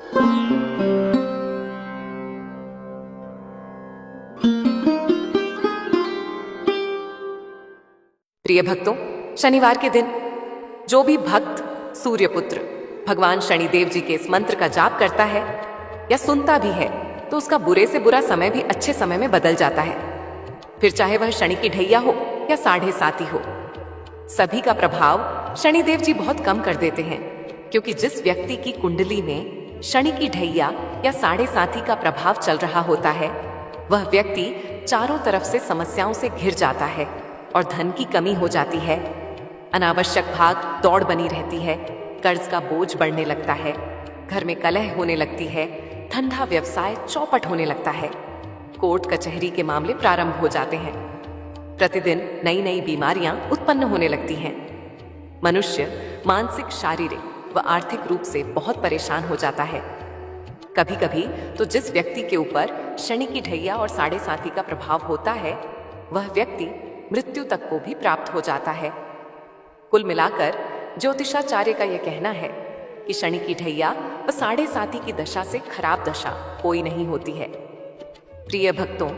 प्रिय भक्तों, शनिवार के दिन जो भी भक्त सूर्यपुत्र भगवान शनिदेव जी के इस मंत्र का जाप करता है या सुनता भी है तो उसका बुरे से बुरा समय भी अच्छे समय में बदल जाता है। फिर चाहे वह शनि की ढैया हो या साढ़े साती हो, सभी का प्रभाव शनिदेव जी बहुत कम कर देते हैं, क्योंकि जिस व्यक्ति की कुंडली में शनि की ढैया या साढ़े साती का प्रभाव चल रहा होता है, वह व्यक्ति चारों तरफ से समस्याओं से घिर जाता है और धन की कमी हो जाती है। अनावश्यक भाग दौड़ बनी रहती है, कर्ज का बोझ बढ़ने लगता है, घर में कलह होने लगती है, धंधा व्यवसाय चौपट होने लगता है, कोर्ट कचहरी के मामले प्रारंभ हो जाते हैं, प्रतिदिन नई नई बीमारियां उत्पन्न होने लगती हैं। मनुष्य मानसिक, शारीरिक व आर्थिक रूप से बहुत परेशान हो जाता है। कभी कभी तो जिस व्यक्ति के ऊपर शनि की ढैया और साढ़े साती का प्रभाव होता है, वह व्यक्ति मृत्यु तक को भी प्राप्त हो जाता है। कुल मिलाकर ज्योतिषाचार्य का यह कहना है कि शनि की ढैया व साढ़े साती की दशा से खराब दशा कोई नहीं होती है। प्रिय भक्तों,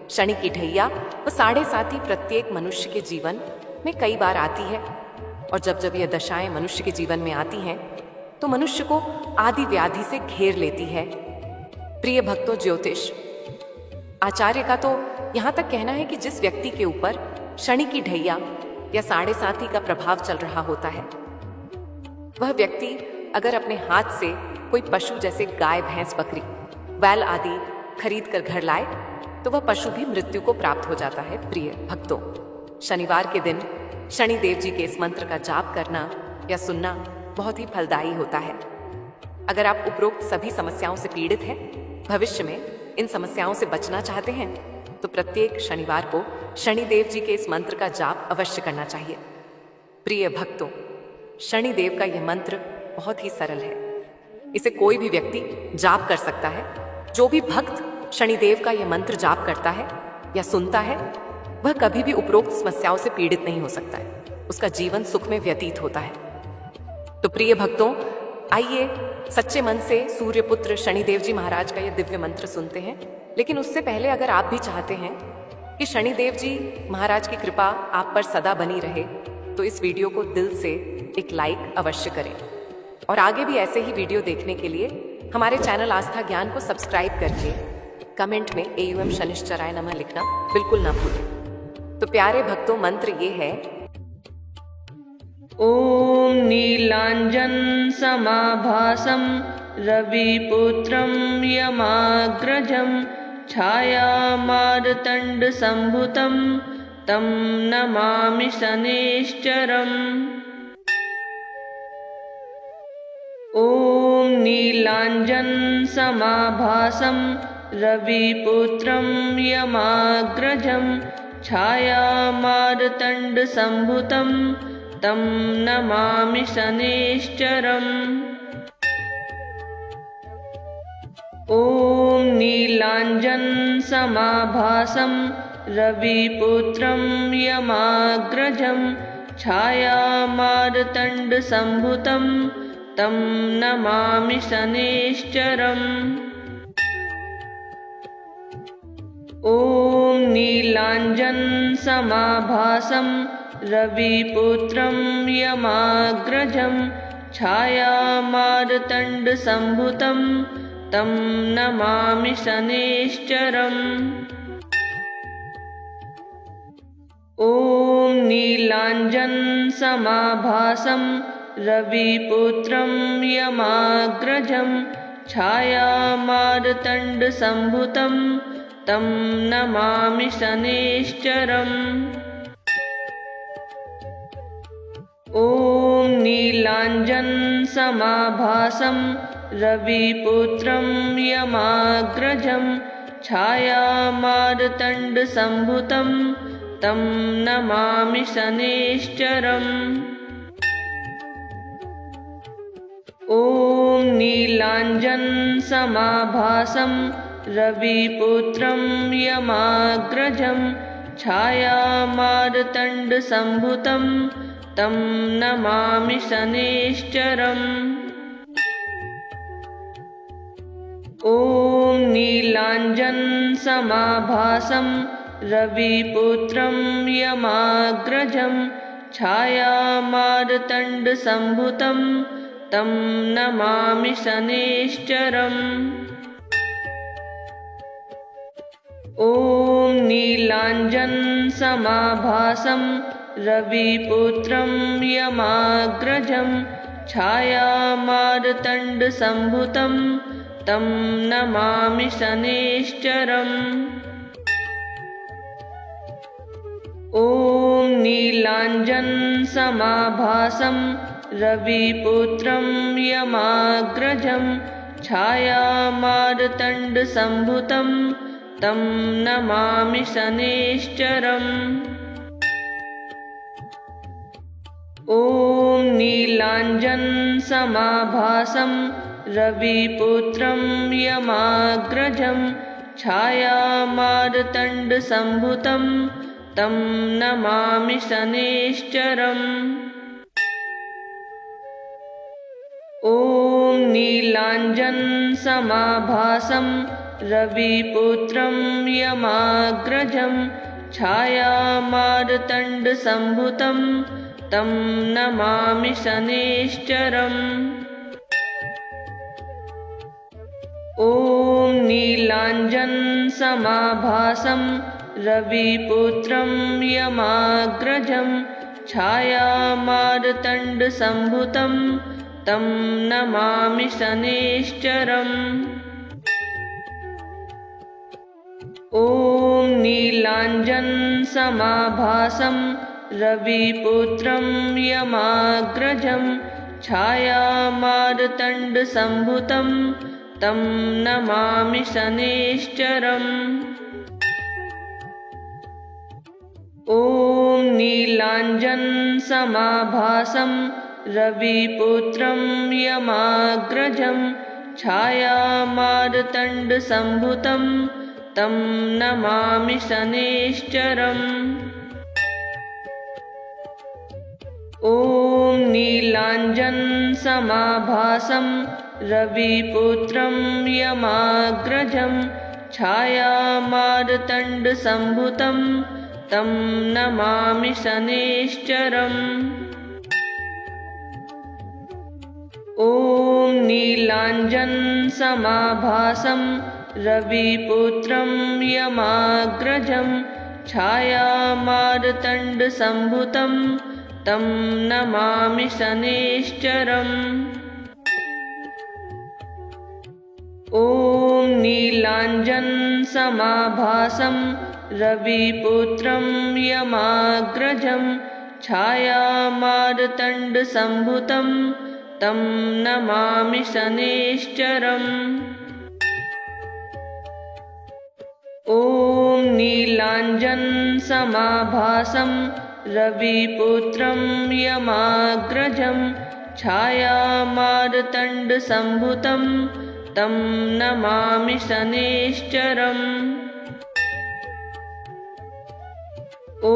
शनि की ढैया व साढ़े साती प्रत्येक मनुष्य के जीवन में कई बार आती है, और जब जब यह दशाएं मनुष्य के जीवन में आती हैं तो मनुष्य को आदि व्याधि से घेर लेती है। प्रिय भक्तों, ज्योतिष आचार्य का तो यहाँ तक कहना है कि जिस व्यक्ति के ऊपर शनि की ढैया या साढ़े साती का प्रभाव चल रहा होता है, वह व्यक्ति अगर अपने हाथ से कोई पशु जैसे गाय, भैंस, बकरी, बैल आदि खरीद कर घर लाए तो वह पशु भी मृत्यु को प्राप्त हो जाता है। प्रिय भक्तों, शनिवार के दिन शनिदेव जी के इस मंत्र का जाप करना या सुनना बहुत ही फलदायी होता है। अगर आप उपरोक्त सभी समस्याओं से पीड़ित हैं, भविष्य में इन समस्याओं से बचना चाहते हैं, तो प्रत्येक शनिवार को शनिदेव जी के इस मंत्र का जाप अवश्य करना चाहिए। प्रिय भक्तों, शनिदेव का यह मंत्र बहुत ही सरल है, इसे कोई भी व्यक्ति जाप कर सकता है। जो भी भक्त शनिदेव का यह मंत्र जाप करता है या सुनता है, वह कभी भी उपरोक्त समस्याओं से पीड़ित नहीं हो सकता है, उसका जीवन सुख में व्यतीत होता है। तो प्रिय भक्तों, आइए सच्चे मन से सूर्यपुत्र शनिदेव जी महाराज का यह दिव्य मंत्र सुनते हैं। लेकिन उससे पहले अगर आप भी चाहते हैं कि शनिदेव जी महाराज की कृपा आप पर सदा बनी रहे, तो इस वीडियो को दिल से एक लाइक अवश्य करें, और आगे भी ऐसे ही वीडियो देखने के लिए हमारे चैनल आस्था ज्ञान को सब्सक्राइब करके कमेंट में एयूएम शनिश्चराय नमः लिखना बिल्कुल ना भूलें। तो प्यारे भक्तों, मंत्र ये है: ओम नीलांजन समाभासम रविपुत्रं यमाग्रजं छायामार्तण्ड संभुतं तं नमामि शनैश्चरम्। ओम नीलांजन समाभासं रविपुत्रं यमाग्रजं छायामार्तण्ड संभुतं तं नमामि शनैश्चरम्। ओम नीलांजन समाभासं रविपुत्रं यमाग्रजं छायामार्तण्ड संभुतं तं नमामि शनैश्चरम्। ओम नीलांजन समाभासं रविपुत्रं यमाग्रजं छायामार्तण्ड संभुतं तं नमामि शनैश्चरम्। ओम नीलांजन समाभासं रविपुत्रं यमाग्रजं छायामार्तण्ड संभुतं तं नमामि शनैश्चरम्। ओम नीलांजन समाभासं रविपुत्रं यमाग्रजं छायामार्तण्ड संभुतं तं नमामि शनैश्चरम्। ओम नीलांजन समाभासं रविपुत्रं यमाग्रजं छायामार्तण्ड संभुतं तं नमामि शनैश्चरम्। ॐ नीलाञ्जनसमाभासं रविपुत्रं यमाग्रजं छायामार्तण्डसम्भुतं तं नमामि शनैश्चरम्। ॐ नीलाञ्जनसमाभासं रविपुत्रं यमाग्रजं छायामार्तण्डसम्भुतं तं नमामि शनैश्चरम्। ॐ नीलाञ्जनसमाभासं रविपुत्रं यमाग्रजं छायामार्तण्डसम्भुतं तं नमामि शनैश्चरम्। ॐ नीलाञ्जनसमाभासं रविपुत्रं यमाग्रजं छायामार्तण्डसम्भुतं तं नमामि शनैश्चरम्। ॐ नीलाञ्जनसमाभासं रविपुत्रं यमाग्रजं छायामार्तण्डसम्भुतं तं नमामि शनैश्चरम्। ॐ नीलाञ्जनसमाभासं रविपुत्रं यमाग्रजं छायामार्तण्डसम्भुतं तं नमामि शनैश्चरम्। ॐ नीलाञ्जनसमाभासं रविपुत्रं यमाग्रजं छायामार्तण्डसम्भुतं तं नमामि शनैश्चरम्। ॐ नीलाञ्जनसमाभासं रविपुत्रं यमाग्रजं छायामार्तण्डसम्भुतं तं नमामि शनैश्चरम्। ॐ नीलाञ्जनसमाभासं रविपुत्रं यमाग्रजं छायामार्तण्डसम्भुतं तं नमामि शनैश्चरम्। ॐ नीलाञ्जनसमाभासं रविपुत्रं यमाग्रजं छायामार्तण्डसम्भुतं तं नमामि शनैश्चरम्। ॐ नीलाञ्जनसमाभासं रविपुत्रं यमाग्रजं छायामार्तण्डसम्भुतं तं नमामि शनैश्चरम्। ॐ नीलाञ्जनसमाभासं रविपुत्रं यमाग्रजं छायामार्तण्डसम्भुतं तं नमामि शनैश्चरम्। ॐ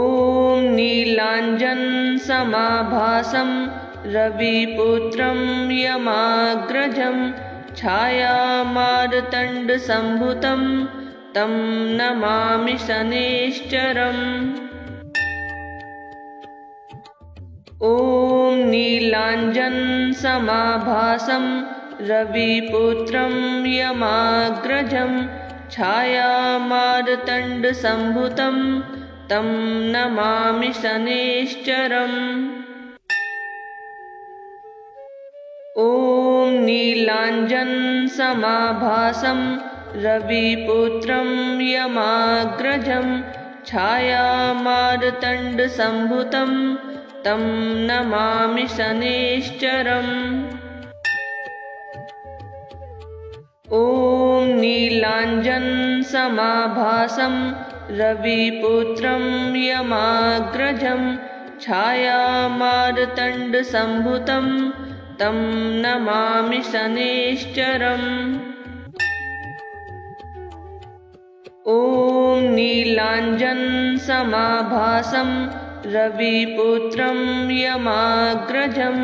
नीलाञ्जनसमाभासं रविपुत्रं यमाग्रजं छायामार्तण्डसम्भुतं तं नमामि शनैश्चरम्। ॐ नीलाञ्जनसमाभासं रविपुत्रं यमाग्रजं छायामार्तण्डसम्भुतं तं नमामि शनैश्चरम्। ॐ नीलाञ्जनसमाभासं रविपुत्रं यमाग्रजं छायामार्तण्डसम्भुतं तं नमामि शनैश्चरम्। ॐ नीलाञ्जनसमाभासं रविपुत्रं यमाग्रजं छायामार्तण्डसम्भुतं तं नमामि शनैश्चरम्। ॐ नीलाञ्जनसमाभासं रविपुत्रं यमाग्रजं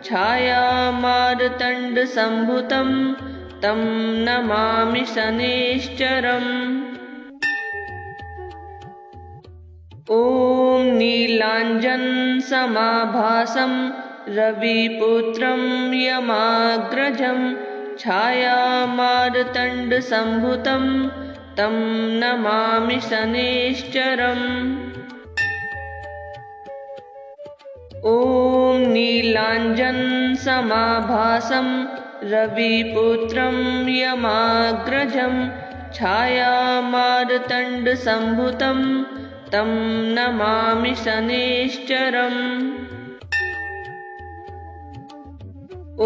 छायामार्तण्डसम्भुतं तं नमामि शनैश्चरम्। ॐ नीलाञ्जनसमाभासं रविपुत्रं यमाग्रजं छायामार्तण्डसम्भुतं तं नमामि शनैश्चरम्। ॐ नीलाञ्जनसमाभासं रविपुत्रं यमाग्रजं छायामार्तण्डसम्भुतं तं नमामि शनैश्चरम्।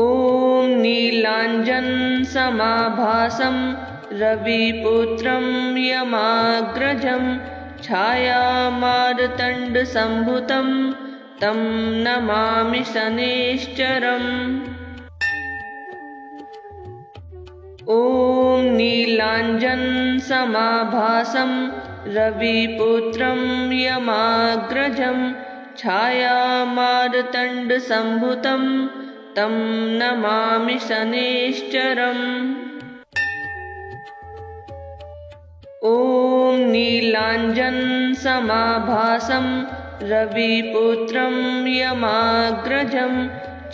ॐ नीलाञ्जनसमाभासं रविपुत्रं यमाग्रजं छायामार्तण्डसम्भुतं तं नमामि शनैश्चरम्। ॐ नीलाञ्जनसमाभासं रविपुत्रं यमाग्रजं छायामार्तण्डसम्भुतं तं नमामि शनैश्चरम्। ॐ नीलाञ्जनसमाभासं रविपुत्रं यमाग्रजं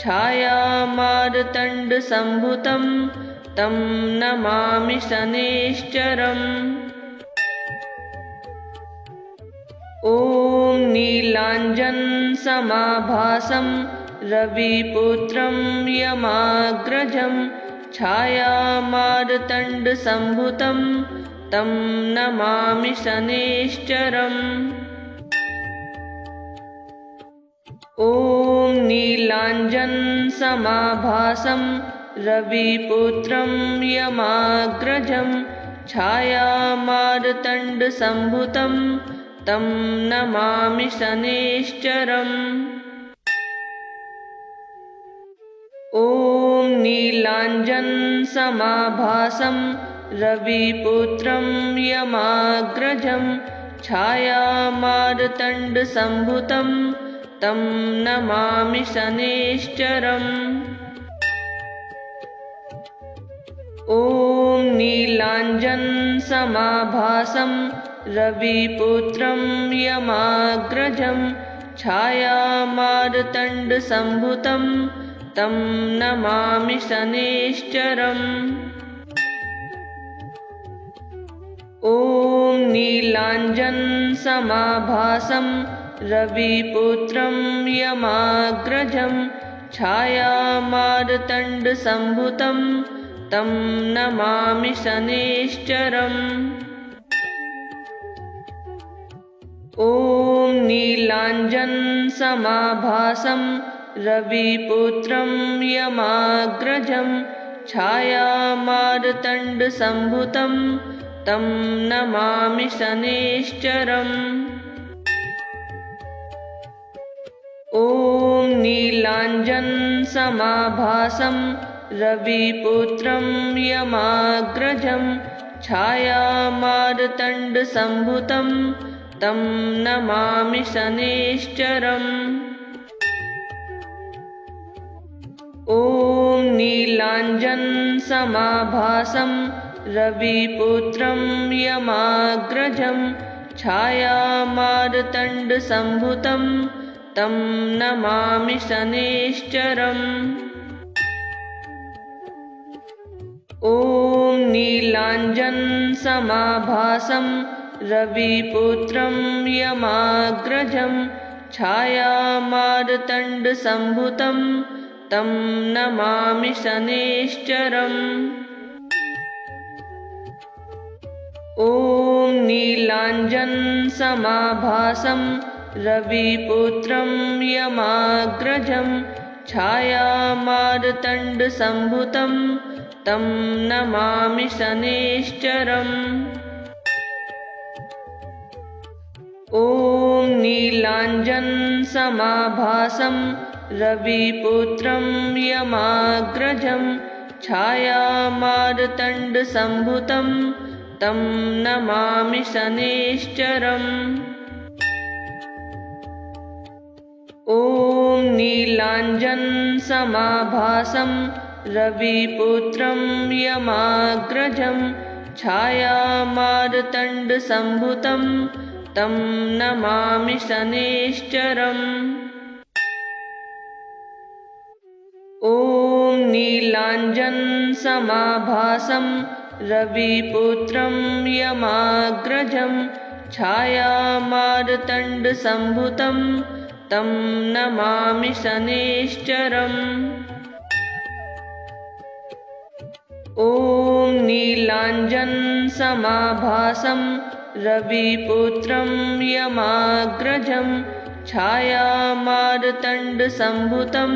छायामार्तण्डसम्भुतं तं नमामि शनैश्चरम्। ॐ नीलाञ्जनसमाभासं रविपुत्रं यमाग्रजं छायामार्तण्डसम्भुतं तं नमामि शनैश्चरम्। ॐ नीलाञ्जनसमाभासं रविपुत्रं यमाग्रजं छायामार्तण्डसम्भुतं तं नमामि शनैश्चरम्। ॐ नीलाञ्जनसमाभासं रविपुत्रं यमाग्रजं छायामार्तण्डसम्भुतं तं नमामि शनैश्चरम्। ॐ नीलाञ्जनसमाभासं रविपुत्रं यमाग्रजं छायामार्तण्डसम्भुतं तं नमामि शनैश्चरम्। ॐ नीलाञ्जनसमाभासं रविपुत्रं यमाग्रजं छायामार्तण्डसम्भुतं तं नमामि शनैश्चरम्। ॐ नीलाञ्जनसमाभासं रविपुत्रं यमाग्रजं छायामार्तण्डसम्भुतं तं नमामि शनैश्चरम्। ॐ नीलाञ्जनसमाभासं रविपुत्रं यमाग्रजं छायामार्तण्डसम्भुतं तं नमामि शनैश्चरम्। ॐ नीलाञ्जनसमाभासं रविपुत्रं यमाग्रजं छायामार्तण्डसम्भुतं तं नमामि शनैश्चरम्। ॐ नीलाञ्जनसमाभासं रविपुत्रं यमाग्रजं छायामार्तण्डसम्भुतं तं नमामि शनैश्चरम्। ॐ नीलाञ्जनसमाभासं रविपुत्रं यमाग्रजं छायामार्तण्डसम्भुतं तं नमामि शनैश्चरम्। ॐ नीलाञ्जनसमाभासं रविपुत्रं यमाग्रजं छायामार्तण्डसम्भुतं तं नमामि शनैश्चरम्। ॐ नीलाञ्जनसमाभासं रविपुत्रं यमाग्रजं छायामार्तण्डसम्भुतं तं नमामि शनैश्चरम्। ॐ नीलाञ्जनसमाभासं रविपुत्रं यमाग्रजं छायामार्तण्डसम्भुतं तं नमामि शनैश्चरम्। ॐ नीलाञ्जनसमाभासं रविपुत्रं यमाग्रजं छायामार्तण्डसम्भुतं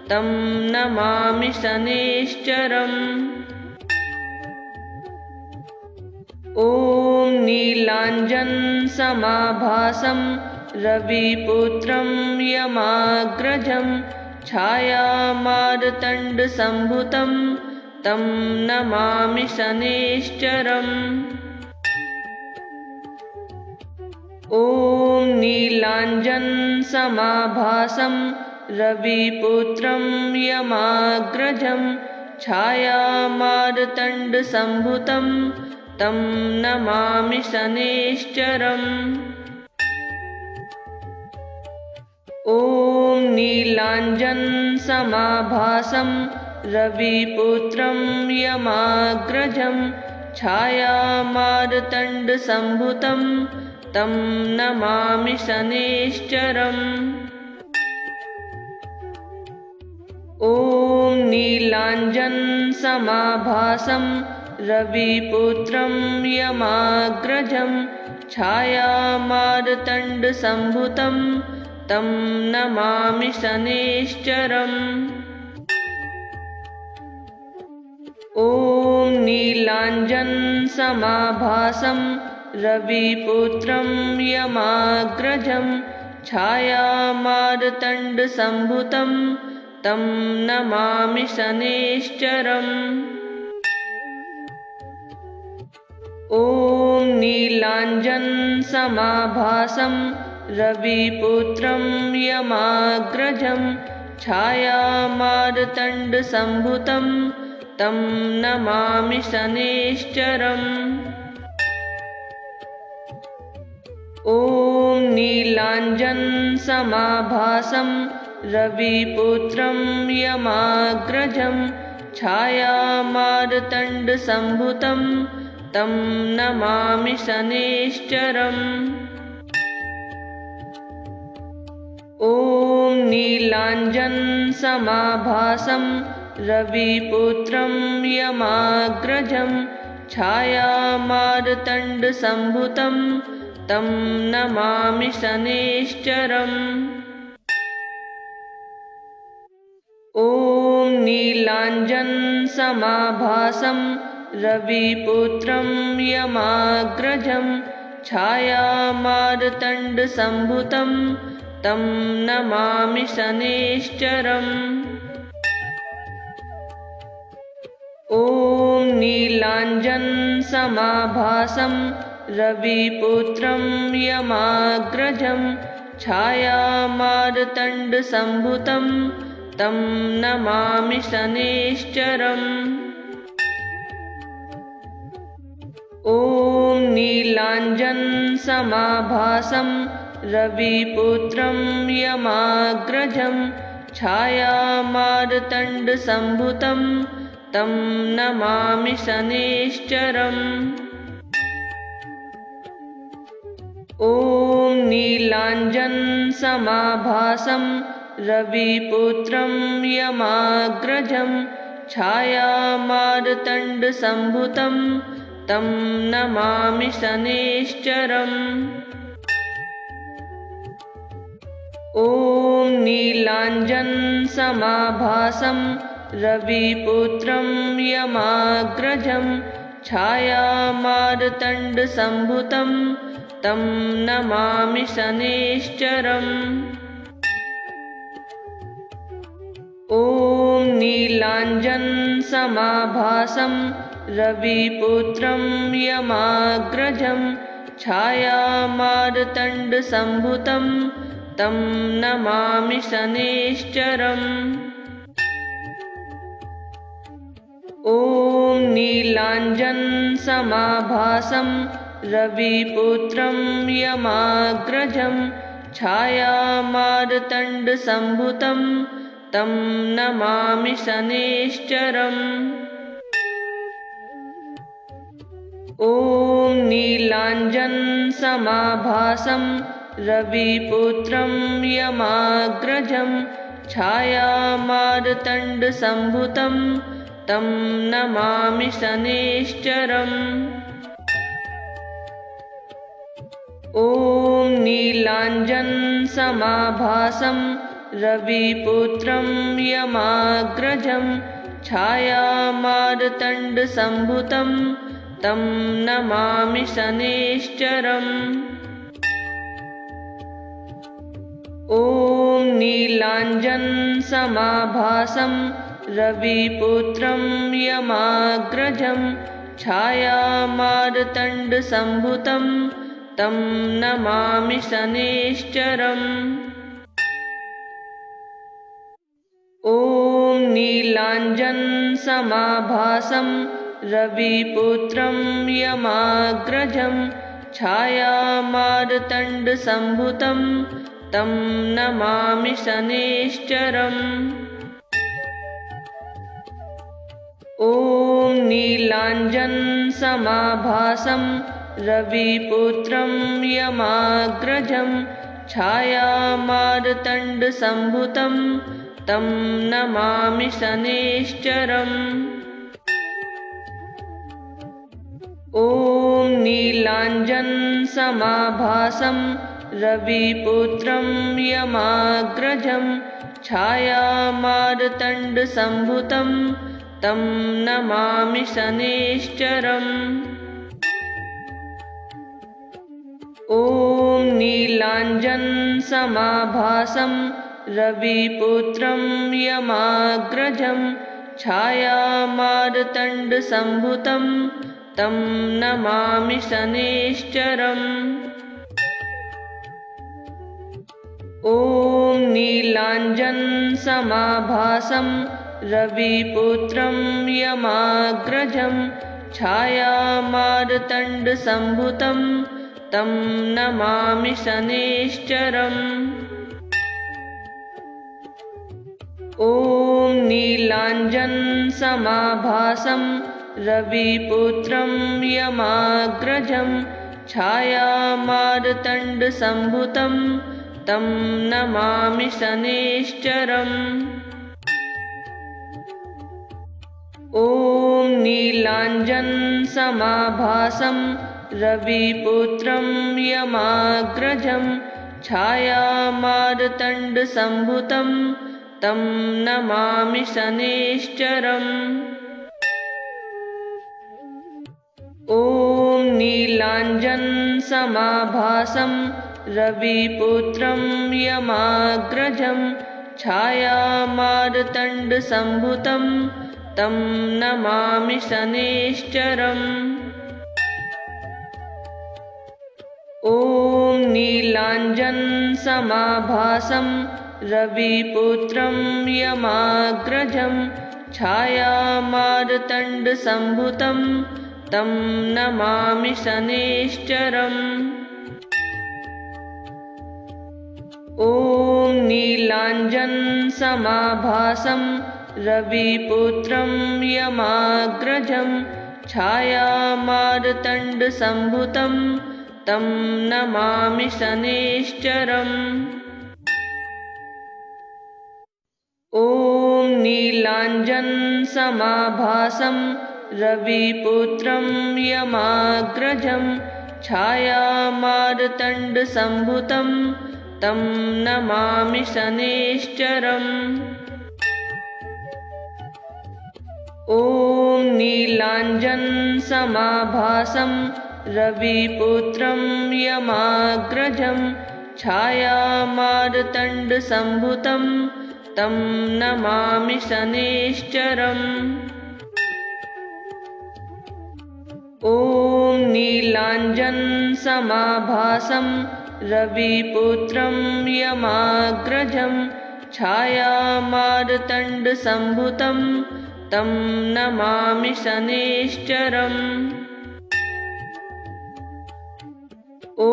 तं नमामि शनैश्चरम्। ॐ नीलाञ्जनसमाभासं रविपुत्रं यमाग्रजं छायामार्तण्डसम्भुतं तं नमामि शनैश्चरम्। ॐ नीलाञ्जनसमाभासं रविपुत्रं यमाग्रजं छायामार्तण्डसम्भुतं तं नमामि शनैश्चरम्। ॐ नीलाञ्जनसमाभासं रविपुत्रं यमाग्रजं छायामार्तण्डसम्भुतं तं नमामि शनैश्चरम्। ॐ नीलाञ्जनसमाभासं रविपुत्रं यमाग्रजं छायामार्तण्डसम्भुतं तं नमामि शनैश्चरम्। ॐ नीलाञ्जनसमाभासं रविपुत्रं यमाग्रजं छायामार्तण्डसम्भुतं तं नमामि शनैश्चरम्। ॐ नीलाञ्जनसमाभासं रविपुत्रं यमाग्रजं छायामार्तण्डसम्भुतं तं नमामि शनैश्चरम्। ॐ नीलाञ्जनसमाभासं रविपुत्रं यमाग्रजं छायामार्तण्डसम्भुतं तं नमामि शनैश्चरम्। ॐ नीलाञ्जनसमाभासं रविपुत्रं यमाग्रजं छायामार्तण्डसम्भुतं तं नमामि शनैश्चरम्। ॐ नीलाञ्जनसमाभासं रविपुत्रं यमाग्रजं छायामार्तण्डसम्भुतं तं नमामि शनैश्चरम्। ॐ नीलाञ्जनसमाभासं रविपुत्रं यमाग्रजं छायामार्तण्डसम्भुतं तं नमामि शनैश्चरम्। ॐ नीलाञ्जनसमाभासं रविपुत्रं यमाग्रजं छायामार्तण्डसम्भुतं तं नमामि शनैश्चरम्। ॐ नीलाञ्जनसमाभासं रविपुत्रं यमाग्रजं छायामार्तण्डसम्भुतं तं नमामि शनैश्चरम्। ॐ नीलाञ्जनसमाभासं रविपुत्रं यमाग्रजं छायामार्तण्डसम्भुतं तं नमामि शनैश्चरम्। ॐ नीलाञ्जनसमाभासं रविपुत्रं यमाग्रजं छायामार्तण्डसम्भुतं तं नमामि शनैश्चरम्। नीलाञ्जनसमाभासं रविपुत्रं यमाग्रजं छायामार्तण्डसम्भुतं तं नमामि शनैश्चरम्। ॐ नीलाञ्जनसमाभासं रविपुत्रं यमाग्रजं छायामार्तण्डसम्भुतं तं नमामि शनैश्चरम्। ॐ नीलाञ्जनसमाभासं रविपुत्रं यमाग्रजं छायामार्तण्डसम्भुतं तं नमामि शनैश्चरम्। ॐ नीलाञ्जनसमाभासं रविपुत्रं यमाग्रजं छायामार्तण्डसम्भुतं तं नमामि शनैश्चरम्। ॐ नीलाञ्जनसमाभासं रविपुत्रं यमाग्रजं छायामार्तण्डसम्भुतं तं नमामि शनैश्चरम्। ॐ नीलाञ्जनसमाभासं रविपुत्रं यमाग्रजं छायामार्तण्डसम्भुतं तं नमामि शनैश्चरम्। ॐ नीलाञ्जनसमाभासं रविपुत्रं यमाग्रजं छायामार्तण्डसम्भुतं तं नमामि शनैश्चरम्। ॐ नीलाञ्जनसमाभासं रविपुत्रं यमाग्रजं छायामार्तण्डसम्भुतं तं नमामि शनैश्चरम्। ॐ नीलाञ्जनसमाभासं रविपुत्रं यमाग्रजं छायामार्तण्डसम्भुतं तं नमामि शनैश्चरम्। ॐ नीलाञ्जनसमाभासं रविपुत्रं यमाग्रजं छायामार्तण्डसम्भुतं तं नमामि शनैश्चरम्। ॐ नीलाञ्जनसमाभासं रविपुत्रं यमाग्रजं छायामार्तण्डसम्भुतं तं नमामि शनैश्चरम्। ॐ नीलाञ्जनसमाभासं रविपुत्रं यमाग्रजं छायामार्तण्डसम्भुतं तं नमामि शनैश्चरम्। ॐ नीलाञ्जनसमाभासं रविपुत्रं यमाग्रजं छायामार्तण्डसम्भुतं तं नमामि शनैश्चरम्। ॐ नीलाञ्जनसमाभासं रविपुत्रं यमाग्रजं छायामार्तण्डसम्भुतं तं नमामि शनैश्चरम्। ॐ नीलाञ्जनसमाभासं रविपुत्रं यमाग्रजं छायामार्तण्डसम्भुतं तं नमामि शनैश्चरम्। ॐ नीलाञ्जनसमाभासं रविपुत्रं यमाग्रजं छायामार्तण्डसम्भुतं तं नमामि शनैश्चरम्। ॐ नीलाञ्जनसमाभासं रविपुत्रं यमाग्रजं छायामार्तण्डसम्भुतं तं नमामि शनैश्चरम्। ॐ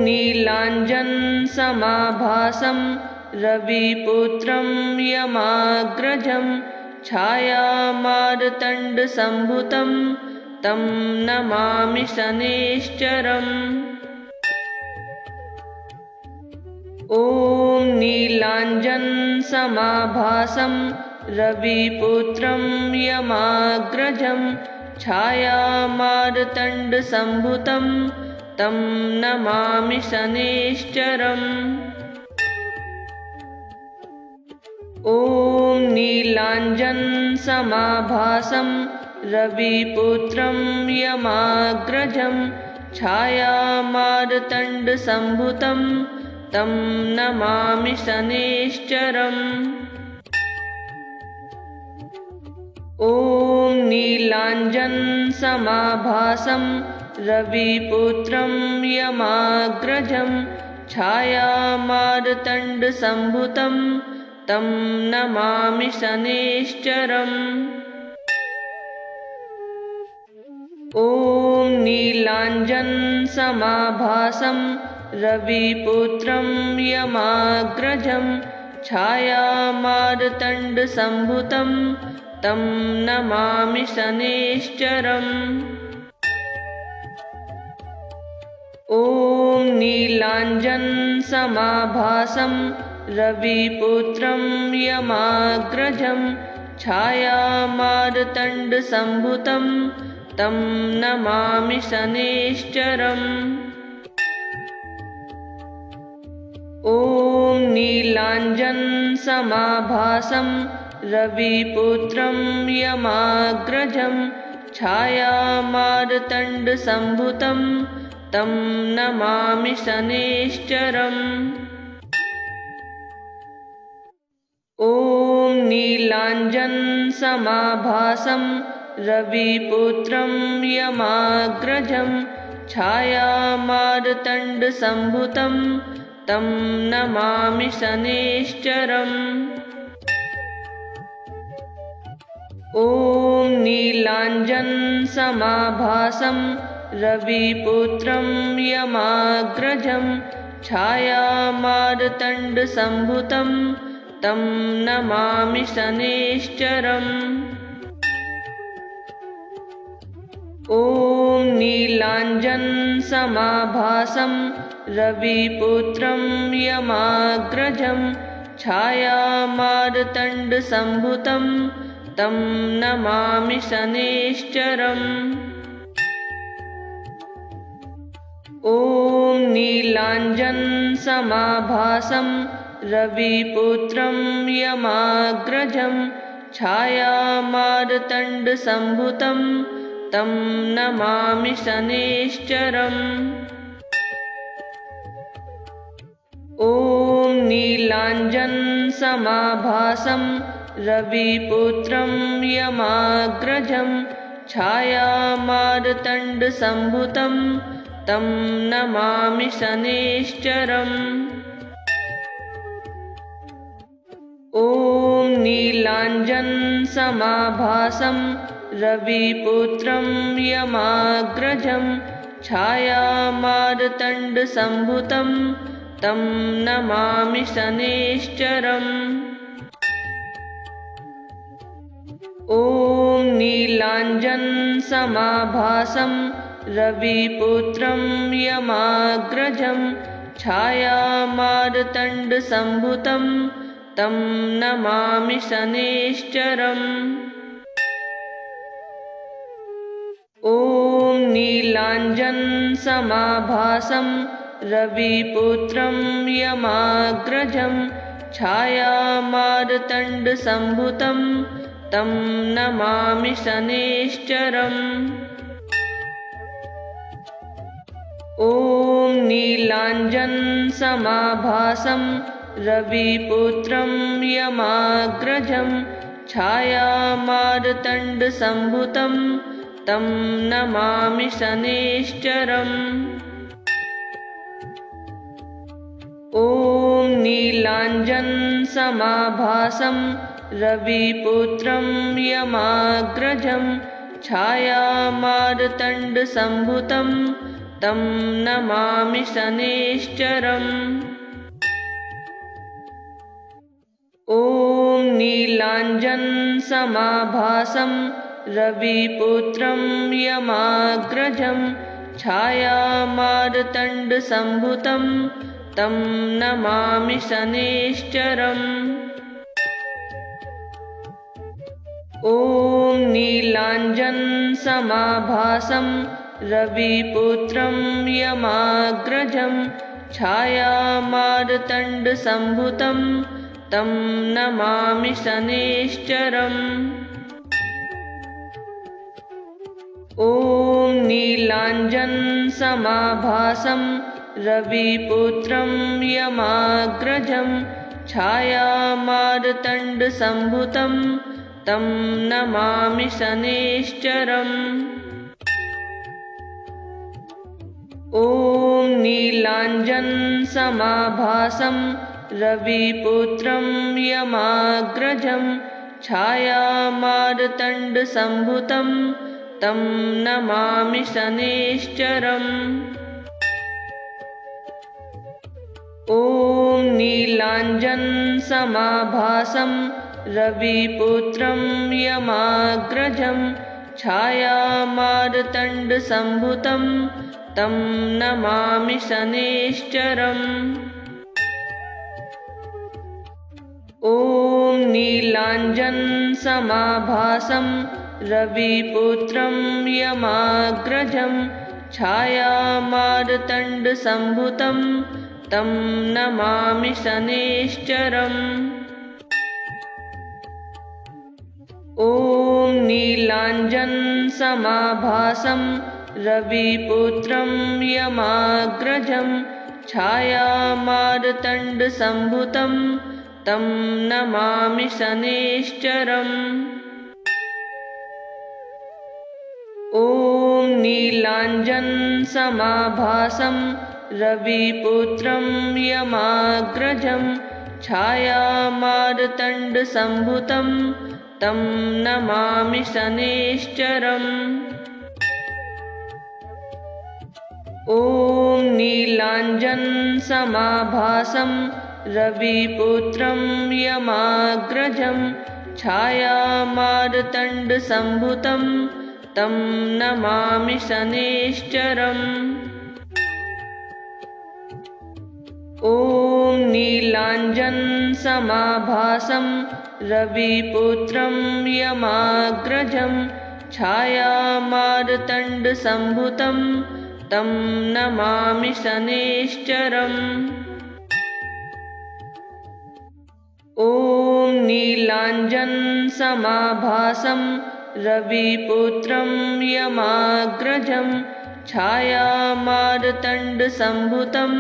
नीलाञ्जनसमाभासं रविपुत्रं यमाग्रजं छायामार्तण्डसम्भुतं तं नमामि शनैश्चरम्। ॐ नीलाञ्जनसमाभासं रविपुत्रं यमाग्रजं छायामार्तण्डसम्भुतं तं नमामि शनैश्चरम्। ॐ नीलाञ्जनसमाभासं रविपुत्रं यमाग्रजं छायामार्तण्डसम्भुतं तं नमामि शनैश्चरम्। ॐ नीलाञ्जनसमाभासं रविपुत्रं यमाग्रजं छायामार्तण्डसम्भुतं तं नमामि शनैश्चरम्। ॐ नीलाञ्जनसमाभासं रविपुत्रं यमाग्रजं छायामार्तण्डसम्भुतं तं नमामि शनैश्चरम्। ॐ नीलाञ्जनसमाभासं रविपुत्रं यमाग्रजं छायामार्तण्डसम्भुतं तं नमामि शनैश्चरम्। ॐ नीलाञ्जनसमाभासं रविपुत्रं यमाग्रजं छायामार्तण्डसम्भुतं तं नमामि शनैश्चरम्। ॐ नीलाञ्जनसमाभासं रविपुत्रं यमाग्रजं छायामार्तण्डसम्भुतं तं नमामि शनैश्चरम्। ॐ नीलाञ्जनसमाभासं रविपुत्रं यमाग्रजं छायामार्तण्डसम्भुतं तं नमामि शनैश्चरम्। ॐ नीलाञ्जनसमाभासं रविपुत्रं यमाग्रजं छायामार्तण्डसम्भुतं तं नमामि शनैश्चरम्। ॐ नीलाञ्जनसमाभासं रविपुत्रं यमाग्रजं छायामार्तण्डसम्भुतं तं नमामि शनैश्चरम्। ॐ नीलाञ्जनसमाभासं रविपुत्रं यमाग्रजं छायामार्तण्डसम्भुतं तं नमामि शनैश्चरम्। ॐ नीलाञ्जनसमाभासं रविपुत्रं यमाग्रजं छायामार्तण्डसम्भुतं तं नमामि शनैश्चरम्। ॐ नीलाञ्जनसमाभासं रविपुत्रं यमाग्रजं छायामार्तण्डसम्भुतं तं नमामि शनैश्चरम्। ॐ नीलाञ्जनसमाभासं रविपुत्रं यमाग्रजं छायामार्तण्डसम्भुतं तं नमामि शनैश्चरम्। ॐ नीलाञ्जनसमाभासं रविपुत्रं यमाग्रजं छायामार्तण्डसम्भुतं तं नमामि शनैश्चरम्। ॐ नीलाञ्जनसमाभासं रविपुत्रं यमाग्रजं छायामार्तण्डसम्भुतं तं नमामि शनैश्चरम्। ॐ नीलाञ्जनसमाभासं रविपुत्रं यमाग्रजं छायामार्तण्डसम्भुतं तं नमामि शनैश्चरम्। ॐ नीलाञ्जनसमाभासं रविपुत्रं यमाग्रजं छायामार्तण्डसम्भुतं तं नमामि शनैश्चरम्। ॐ नीलाञ्जनसमाभासं रविपुत्रं यमाग्रजं छायामार्तण्डसम्भुतं तं नमामि शनैश्चरम्। ॐ नीलाञ्जनसमाभासं रविपुत्रं यमाग्रजं छायामार्तण्डसम्भुतं तं नमामि शनैश्चरम्। ॐ नीलाञ्जनसमाभासं रविपुत्रं यमाग्रजं छायामार्तण्डसम्भुतं तं नमामि शनैश्चरम्। ॐ नीलाञ्जनसमाभासं रविपुत्रं यमाग्रजं छायामार्तण्डसम्भुतं तं नमामि शनैश्चरम्। ॐ नीलाञ्जनसमाभासं रविपुत्रं यमाग्रजं छायामार्तण्डसम्भुतं तं नमामि शनैश्चरम्। ॐ नीलाञ्जनसमाभासं रविपुत्रं यमाग्रजं छायामार्तण्डसम्भुतं तं नमामि शनैश्चरम्। ॐ नीलाञ्जनसमाभासं रविपुत्रं यमाग्रजं छायामार्तण्डसम्भुतं तं नमामि शनैश्चरम्। ॐ नीलाञ्जनसमाभासं रविपुत्रं यमाग्रजं छायामार्तण्डसम्भुतं तं नमामि शनैश्चरम्। ॐ नीलाञ्जनसमाभासं रविपुत्रं यमाग्रजं छायामार्तण्डसम्भुतं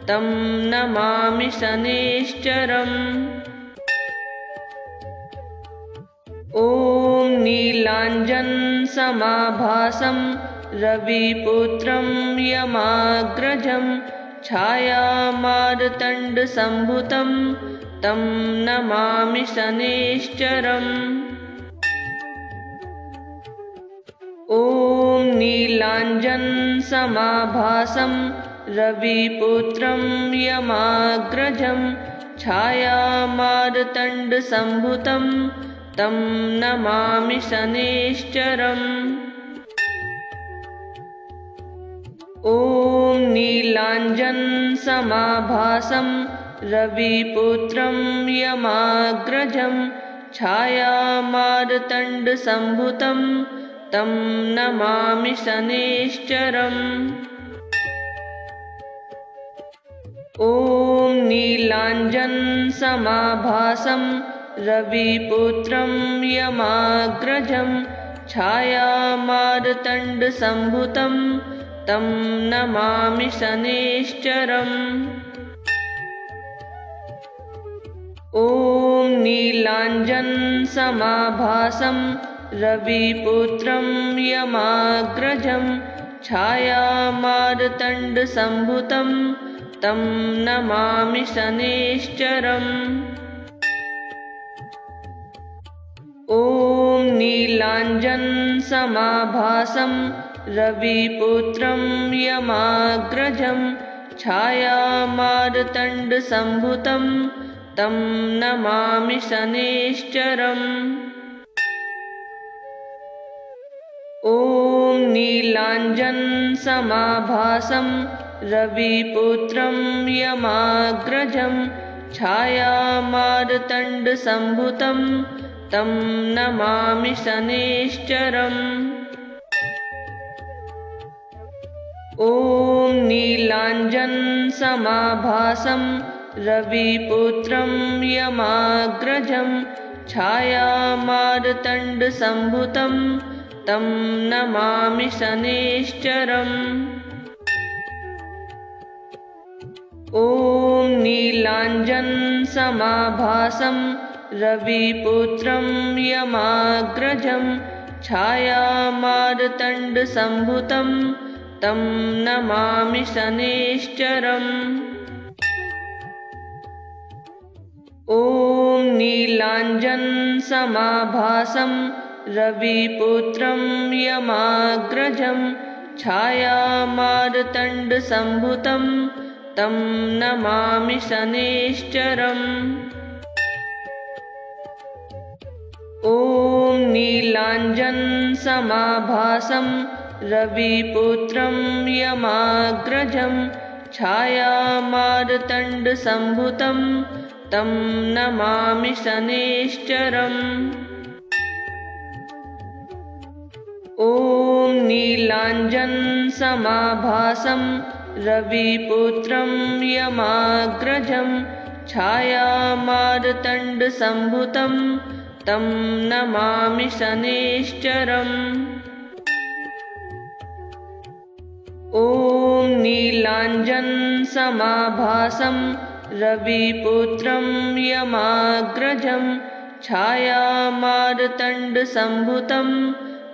तं नमामि शनैश्चरम्। ॐ नीलाञ्जनसमाभासं रविपुत्रं यमाग्रजं छायामार्तण्डसम्भुतं तं नमामि शनैश्चरम्। ॐ नीलाञ्जनसमाभासं रविपुत्रं यमाग्रजं छायामार्तण्डसम्भुतं तं नमामि शनैश्चरम्। ॐ नीलाञ्जनसमाभासं रविपुत्रं यमाग्रजं छायामार्तण्डसम्भुतं तं नमामि शनैश्चरम्। ॐ नीलाञ्जनसमाभासं रविपुत्रं यमाग्रजं छायामार्तण्डसम्भुतं तं नमामि शनैश्चरम्। ॐ नीलाञ्जनसमाभासं रविपुत्रं यमाग्रजं छायामार्तण्डसम्भुतं तं नमामि शनैश्चरम्। ॐ नीलाञ्जनसमाभासं रविपुत्रं यमाग्रजं छायामार्तण्डसम्भुतं तं नमामि शनैश्चरम्। ॐ नीलाञ्जनसमाभासं रविपुत्रं यमाग्रजं छायामार्तण्डसम्भुतं तं नमामि शनैश्चरम्। ॐ नीलाञ्जनसमाभासं रविपुत्रं यमाग्रजं छायामार्तण्डसम्भुतं तं नमामि शनैश्चरम्। ॐ नीलाञ्जनसमाभासं रविपुत्रं यमाग्रजं छायामार्तण्डसम्भुतं तं नमामि शनैश्चरम्। ॐ नीलाञ्जनसमाभासं रविपुत्रं यमाग्रजं छायामार्तण्डसम्भुतं तं नमामि शनैश्चरम्। ॐ नीलाञ्जनसमाभासं रविपुत्रं यमाग्रजं छायामार्तण्डसम्भुतं तं नमामि शनैश्चरम्। ॐ नीलाञ्जनसमाभासं रविपुत्रं यमाग्रजं छायामार्तण्डसम्भुतं तं नमामि शनैश्चरम्। ॐ नीलाञ्जनसमाभासं रविपुत्रं यमाग्रजं छायामार्तण्डसम्भुतं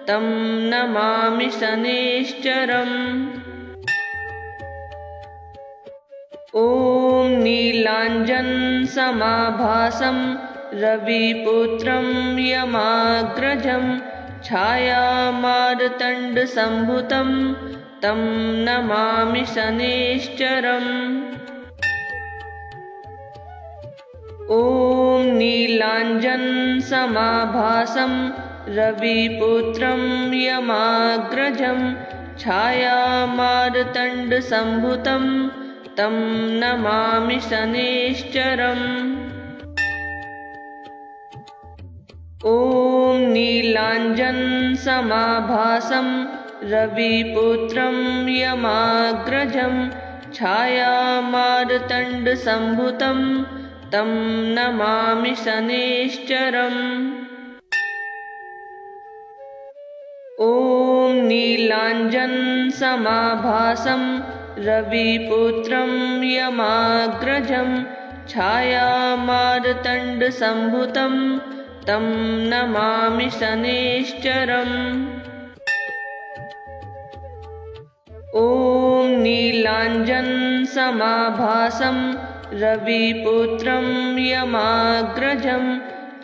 तं नमामि शनैश्चरम्। ॐ नीलाञ्जनसमाभासं रविपुत्रं यमाग्रजं छायामार्तण्डसम्भुतं तं नमामि शनैश्चरम्। ॐ नीलाञ्जनसमाभासं रविपुत्रं यमाग्रजं छायामार्तण्डसम्भुतं तं नमामि शनैश्चरम्। ॐ नीलाञ्जनसमाभासं रविपुत्रं यमाग्रजं छायामार्तण्डसम्भुतं तं नमामि शनैश्चरम्। ॐ नीलाञ्जनसमाभासं रविपुत्रं यमाग्रजं छायामार्तण्डसम्भुतं तं नमामि शनैश्चरम्। ॐ नीलाञ्जनसमाभासं रविपुत्रं यमाग्रजं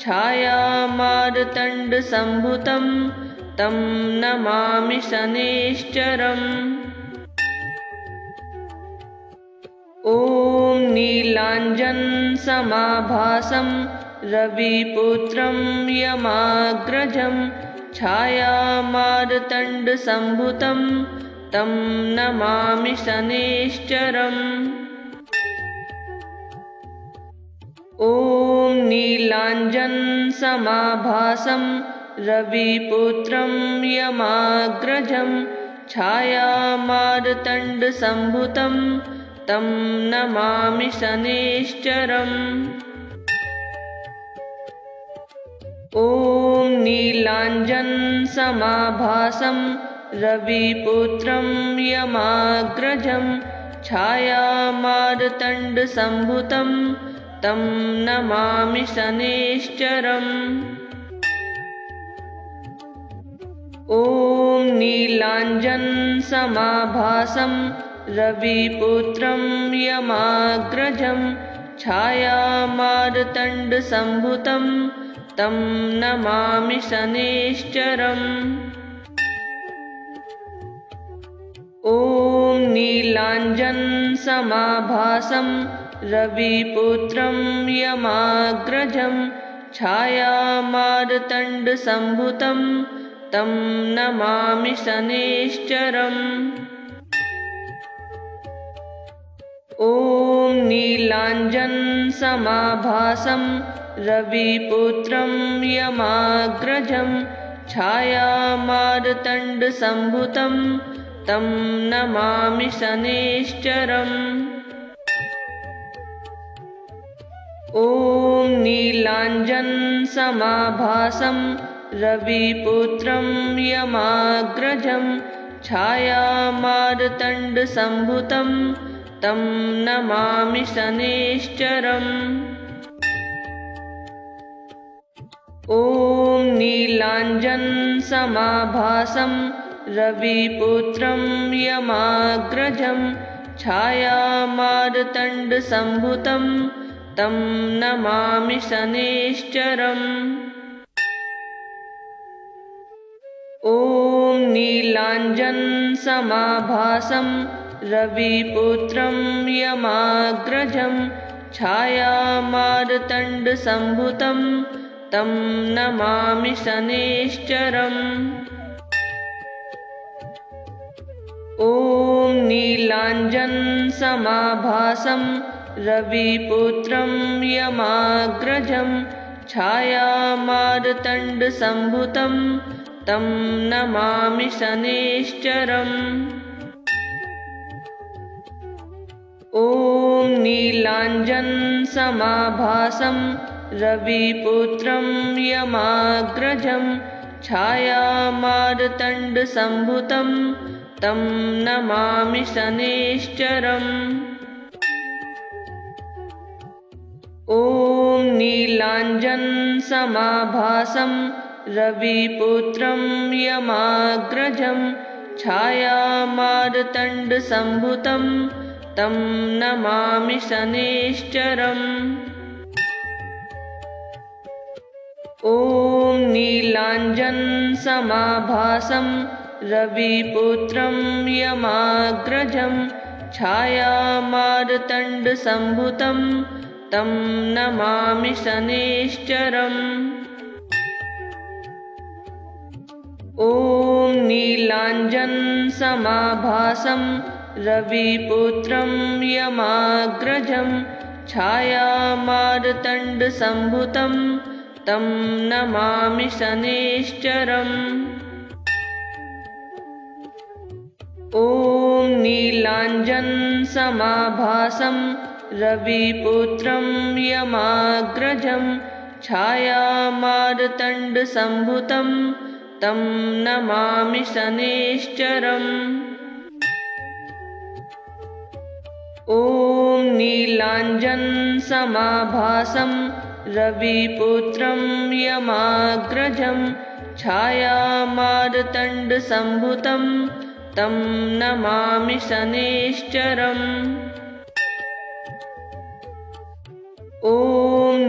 छायामार्तण्डसम्भुतं तं नमामि शनैश्चरम्। ॐ नीलाञ्जनसमाभासं रविपुत्रं यमाग्रजं छायामार्तण्डसम्भुतं तं नमामि शनैश्चरम्। ॐ नीलाञ्जनसमाभासं रविपुत्रं यमाग्रजं छायामार्तण्डसम्भुतं तं नमामि शनैश्चरम्। ॐ नीलाञ्जनसमाभासं रविपुत्रं यमाग्रजं छायामार्तण्डसम्भुतं तं नमामि शनैश्चरम्। ॐ नीलाञ्जनसमाभासं रविपुत्रं यमाग्रजं छायामार्तण्डसम्भुतं तं नमामि शनैश्चरम्। ॐ नीलाञ्जनसमाभासं रविपुत्रं यमाग्रजं छायामार्तण्डसम्भुतं तं नमामि शनैश्चरम्। ॐ नीलाञ्जनसमाभासं रविपुत्रं यमाग्रजं छायामार्तण्डसम्भुतं तं नमामि शनैश्चरम्। ॐ नीलाञ्जनसमाभासं रविपुत्रं यमाग्रजं छायामार्तण्डसम्भुतं तं नमामि शनैश्चरम्। ॐ नीलाञ्जनसमाभासं रविपुत्रं यमाग्रजं छायामार्तण्डसम्भुतं तं नमामि शनैश्चरम्। ॐ नीलाञ्जनसमाभासं रविपुत्रं यमाग्रजं छायामार्तण्डसम्भुतं तं नमामि शनैश्चरम्। ॐ नीलाञ्जनसमाभासं रविपुत्रं यमाग्रजं छायामार्तण्डसम्भुतं तं नमामि शनैश्चरम्। ॐ नीलाञ्जनसमाभासं रविपुत्रं यमाग्रजं छायामार्तण्डसम्भुतं तं नमामि शनैश्चरम्। ॐ नीलाञ्जनसमाभासं रविपुत्रं यमाग्रजं छायामार्तण्डसम्भुतं तं नमामि शनैश्चरम्। ॐ नीलाञ्जनसमाभासं रविपुत्रं यमाग्रजं छायामार्तण्डसम्भुतं तं नमामि शनैश्चरम्। ॐ नीलाञ्जनसमाभासं रविपुत्रं यमाग्रजं छायामार्तण्डसम्भुतं तं नमामि शनैश्चरम्। ॐ नीलाञ्जनसमाभासं रविपुत्रं यमाग्रजं छायामार्तण्डसम्भुतं तं नमामि शनैश्चरम्। ॐ नीलाञ्जनसमाभासं रविपुत्रं यमाग्रजं छायामार्तण्डसम्भुतं तं नमामि शनैश्चरम्। ॐ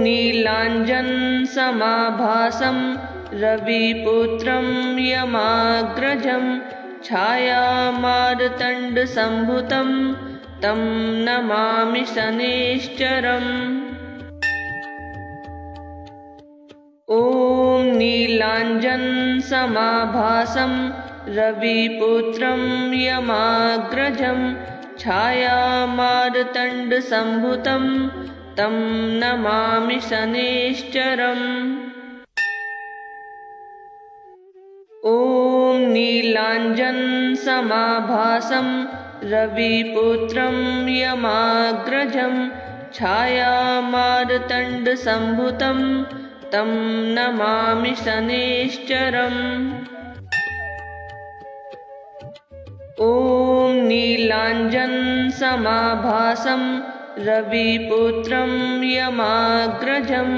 नीलाञ्जनसमाभासं रविपुत्रं यमाग्रजं छायामार्तण्डसम्भुतं तं नमामि शनैश्चरम्। ॐ नीलाञ्जनसमाभासं रविपुत्रं यमाग्रजं छायामार्तण्डसम्भुतं तं नमामि शनैश्चरम्। ॐ नीलाञ्जनसमाभासं रविपुत्रं यमाग्रजं छायामार्तण्डसम्भुतं तं नमामि शनैश्चरम्। ॐ नीलाञ्जनसमाभासं रविपुत्रं यमाग्रजं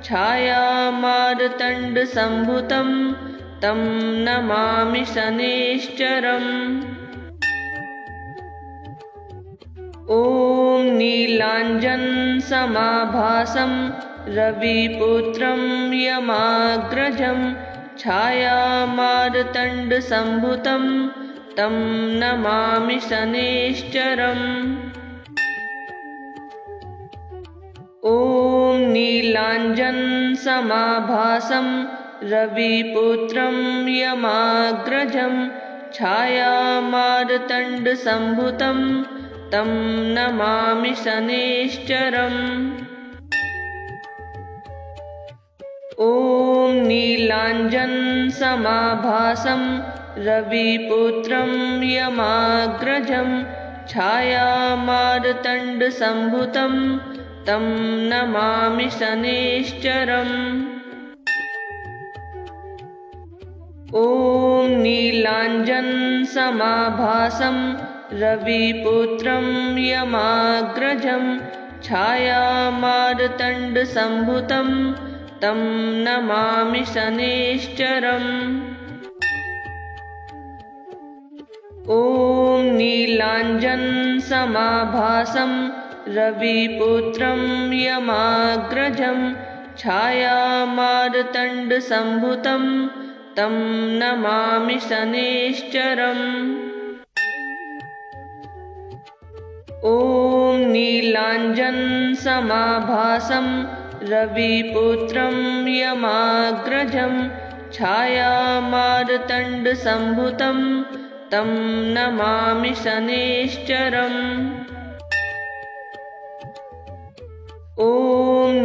छायामार्तण्डसम्भुतं तं नमामि शनैश्चरम्। ॐ नीलाञ्जनसमाभासं रविपुत्रं यमाग्रजं छायामार्तण्डसम्भुतं तं नमामि शनैश्चरम्। ॐ नीलाञ्जनसमाभासं रविपुत्रं यमाग्रजं छायामार्तण्डसम्भुतं तं नमामि शनैश्चरम्। ॐ नीलाञ्जनसमाभासं रविपुत्रं यमाग्रजं छायामार्तण्डसम्भुतं तं नमामि शनैश्चरम्। ॐ नीलाञ्जनसमाभासं रविपुत्रं यमाग्रजं छायामार्तण्डसम्भुतं तं नमामि शनैश्चरम्। ॐ नीलाञ्जनसमाभासं रविपुत्रं यमाग्रजं छायामार्तण्डसम्भुतं तं नमामि शनैश्चरम्। ॐ नीलाञ्जनसमाभासं रविपुत्रं यमाग्रजं छायामार्तण्डसम्भुतं तं नमामि शनैश्चरम्। ॐ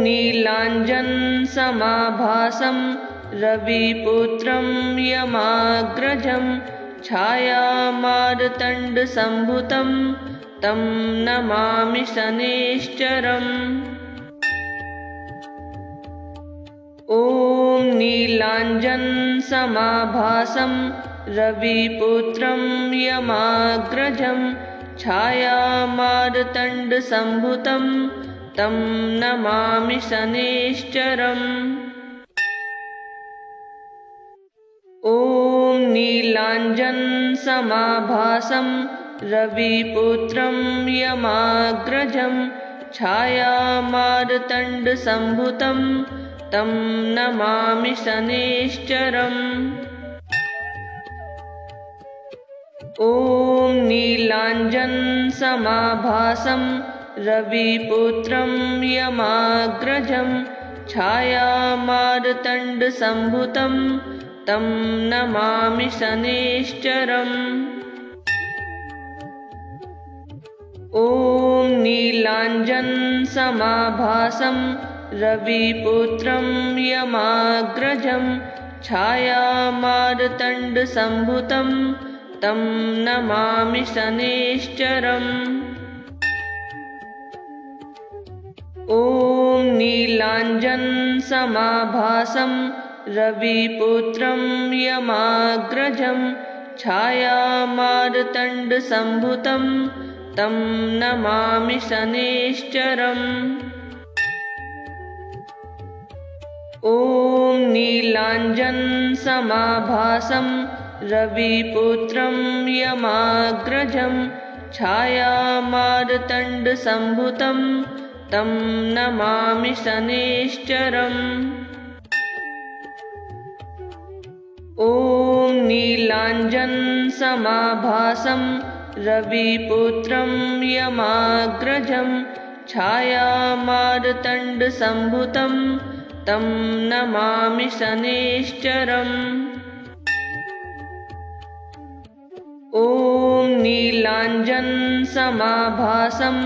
नीलाञ्जनसमाभासं रविपुत्रं यमाग्रजं छायामार्तण्डसम्भुतं तं नमामि शनैश्चरम्। ॐ नीलाञ्जनसमाभासं रविपुत्रं यमाग्रजं छायामार्तण्डसम्भुतं तं नमामि शनैश्चरम्। ॐ नीलाञ्जनसमाभासं रविपुत्रं यमाग्रजं छायामार्तण्डसम्भुतं तं नमामि शनैश्चरम्। ॐ नीलाञ्जनसमाभासं रविपुत्रं यमाग्रजं छायामार्तण्डसम्भुतं तं नमामि शनैश्चरम्। ॐ नीलाञ्जनसमाभासं रविपुत्रं यमाग्रजं छायामार्तण्डसम्भुतं तं नमामि शनैश्चरम्। ॐ नीलाञ्जनसमाभासं रविपुत्रं यमाग्रजं छायामार्तण्डसम्भुतं तं नमामि शनैश्चरम्। ॐ नीलाञ्जनसमाभासं रविपुत्रं यमाग्रजं छायामार्तण्डसम्भुतं तं नमामि शनैश्चरम्। ॐ नीलाञ्जनसमाभासं रविपुत्रं यमाग्रजं छायामार्तण्डसम्भुतं तं नमामि शनैश्चरम्। ॐ नीलाञ्जनसमाभासं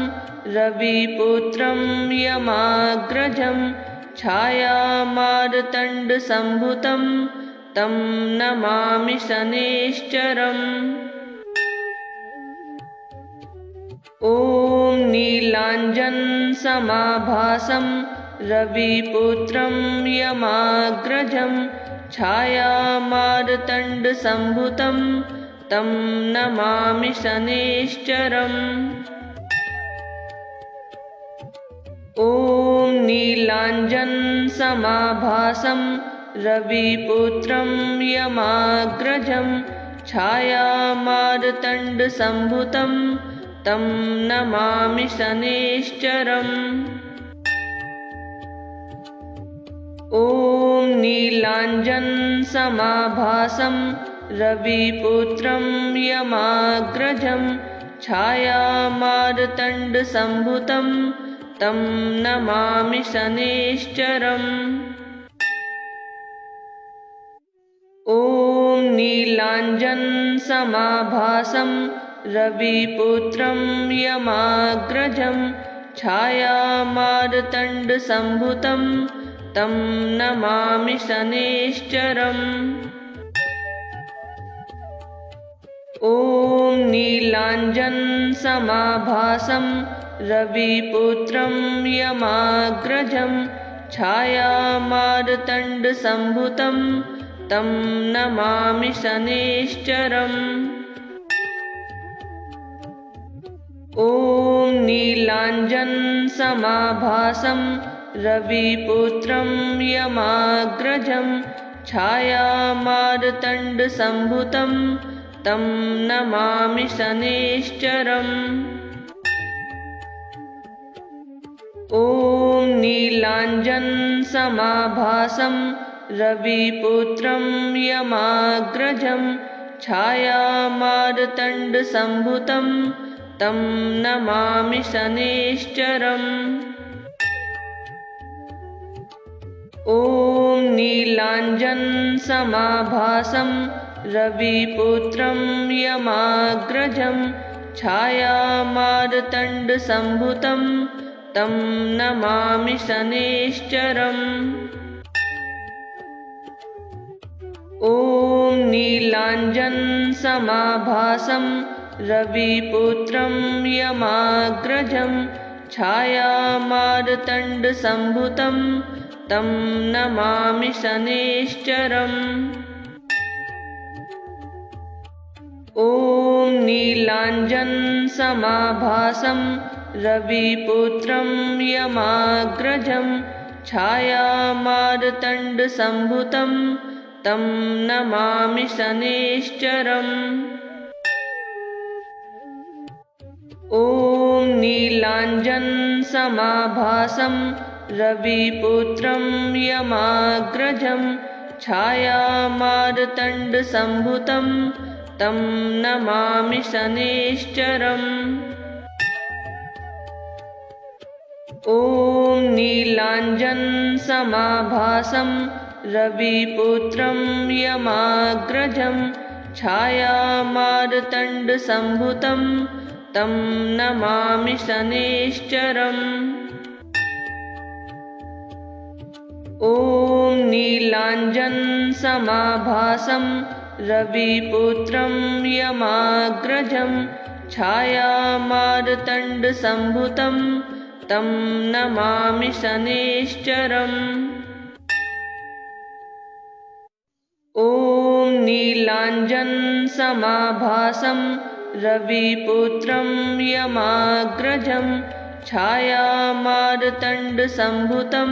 रविपुत्रं यमाग्रजं छायामार्तण्डसम्भुतं तं नमामि शनैश्चरम्। ॐ नीलाञ्जनसमाभासं रविपुत्रं यमाग्रजं छायामार्तण्डसम्भुतं तं नमामि शनैश्चरम्। ॐ नीलाञ्जनसमाभासं रविपुत्रं यमाग्रजं छायामार्तण्डसम्भुतं तं नमामि शनैश्चरम्। ॐ ॐ नीलाञ्जनसमाभासं रविपुत्रं यमाग्रजं छायामार्तण्डसम्भुतं तं नमामि शनैश्चरम्। ॐ नीलाञ्जनसमाभासं रविपुत्रं यमाग्रजं छायामार्तण्डसम्भुतं तं नमामि शनैश्चरम्। ॐ नीलाञ्जनसमाभासं रविपुत्रं यमाग्रजं छायामार्तण्डसम्भुतं तं नमामि शनैश्चरम्। ॐ नीलाञ्जनसमाभासं रविपुत्रं यमाग्रजं छायामार्तण्डसम्भुतं तं नमामि शनैश्चरम्। ॐ नीलाञ्जनसमाभासं रविपुत्रं यमाग्रजं छायामार्तण्डसम्भुतं तं नमामि शनैश्चरम्। ॐ नीलाञ्जनसमाभासं रविपुत्रं यमाग्रजं छायामार्तण्डसम्भुतं तं नमामि शनैश्चरम्। ॐ नीलाञ्जनसमाभासं रविपुत्रं यमाग्रजं छायामार्तण्डसम्भुतं तं नमामि शनैश्चरम्। ॐ नीलाञ्जनसमाभासं रविपुत्रं यमाग्रजं छायामार्तण्डसम्भुतं तं नमामि शनैश्चरम्। ॐ नीलाञ्जनसमाभासं रविपुत्रं यमाग्रजं छायामार्तण्डसम्भुतं तं नमामि शनैश्चरम्। ॐ नीलाञ्जनसमाभासं रविपुत्रं यमाग्रजं छायामार्तण्डसम्भुतं तं नमामि शनैश्चरम्। ॐ नीलाञ्जनसमाभासं रविपुत्रं यमाग्रजं छायामार्तण्डसम्भुतं तं नमामि शनैश्चरम्। ॐ नीलाञ्जनसमाभासं रविपुत्रं यमाग्रजं छायामार्तण्डसम्भुतं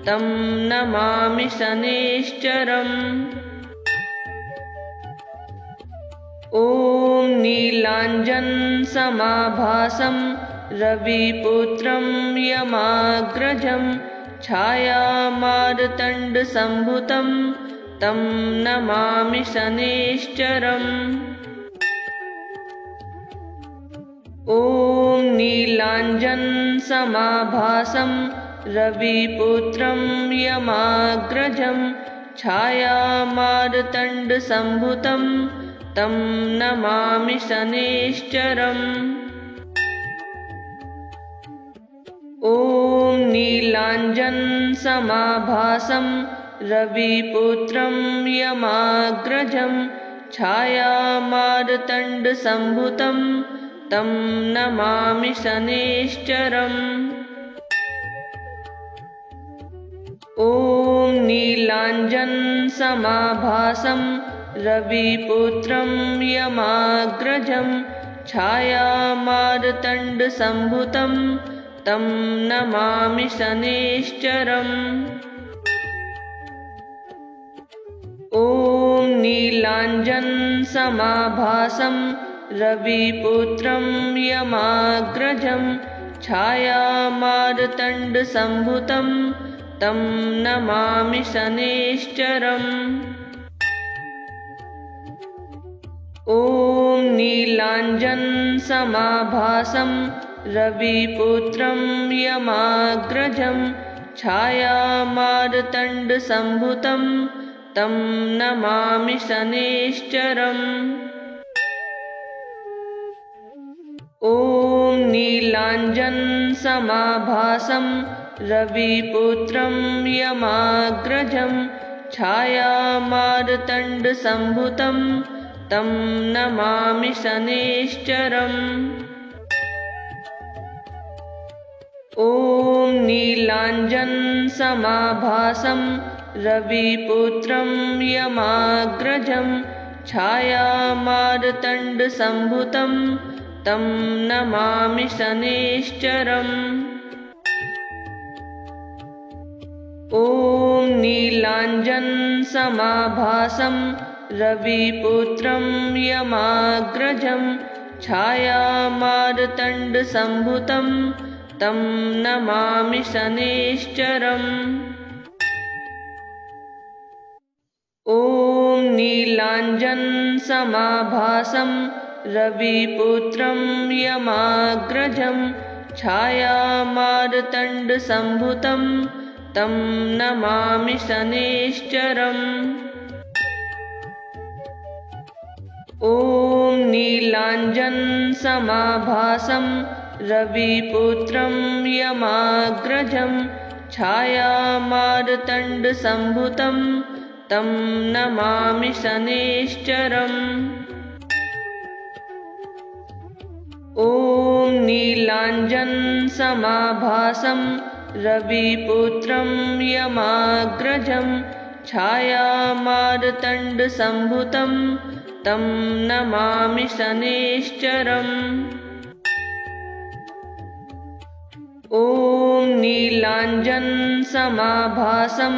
तं नमामि शनैश्चरम्। ॐ नीलाञ्जनसमाभासं रविपुत्रं यमाग्रजं छायामार्तण्डसम्भुतं तं नमामि शनैश्चरम्। ॐ नीलाञ्जनसमाभासं रविपुत्रं यमाग्रजं छायामार्तण्डसम्भुतं तं नमामि शनैश्चरम्। ॐ नीलाञ्जनसमाभासं रविपुत्रं यमाग्रजं छायामार्तण्डसम्भुतं तं नमामि शनैश्चरम्। ॐ नीलाञ्जनसमाभासं रविपुत्रं यमाग्रजं छायामार्तण्डसम्भुतं तं नमामि शनैश्चरम्। ॐ नीलाञ्जनसमाभासं रविपुत्रं यमाग्रजं छायामार्तण्डसम्भुतं तं नमामि शनैश्चरम्। ॐ नीलाञ्जनसमाभासं रविपुत्रं यमाग्रजं छायामार्तण्डसम्भुतं तं नमामि शनैश्चरम्। ॐ नीलाञ्जनसमाभासं रविपुत्रं यमाग्रजं छायामार्तण्डसम्भुतं तं नमामि शनैश्चरम्। ॐ नीलाञ्जनसमाभासं रविपुत्रं यमाग्रजं छायामार्तण्डसम्भुतं तं नमामि शनैश्चरम्। ॐ नीलाञ्जनसमाभासं रविपुत्रं यमाग्रजं छायामार्तण्डसम्भुतं तं नमामि शनैश्चरम्। ॐ नीलाञ्जनसमाभासं रविपुत्रं यमाग्रजं छायामार्तण्डसम्भुतं तं नमामि शनैश्चरम्। ॐ नीलाञ्जनसमाभासं रविपुत्रं यमाग्रजं छायामार्तण्डसम्भुतं तं नमामि शनैश्चरम्। ॐ नीलाञ्जनसमाभासं रविपुत्रं यमाग्रजं छायामार्तण्डसम्भुतं तं नमामि शनैश्चरम्। ॐ नीलाञ्जनसमाभासं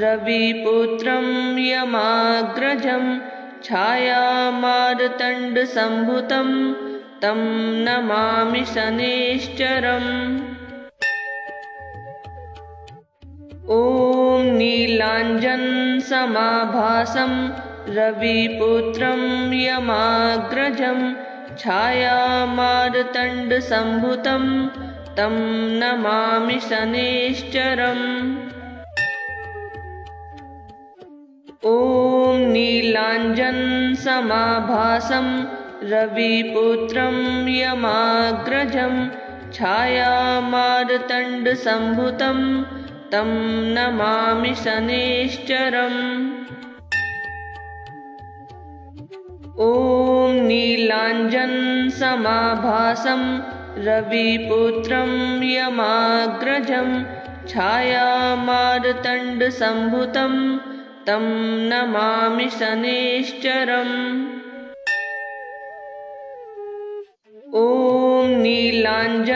रविपुत्रं यमाग्रजं छायामार्तण्डसम्भुतं तं नमामि शनैश्चरम्। ॐ नीलाञ्जनसमाभासं रविपुत्रं यमाग्रजं छायामार्तण्डसम्भुतं तं नमामि शनैश्चरम्। ॐ नीलाञ्जनसमाभासं रविपुत्रं यमाग्रजं छायामार्तण्डसम्भुतं तं नमामि शनैश्चरम्। ॐ नीलाञ्जनसमाभासं रविपुत्रं यमाग्रजं छायामार्तण्डसम्भुतं तं नमामि शनैश्चरम्। ॐ नीलाञ्जनसमाभासं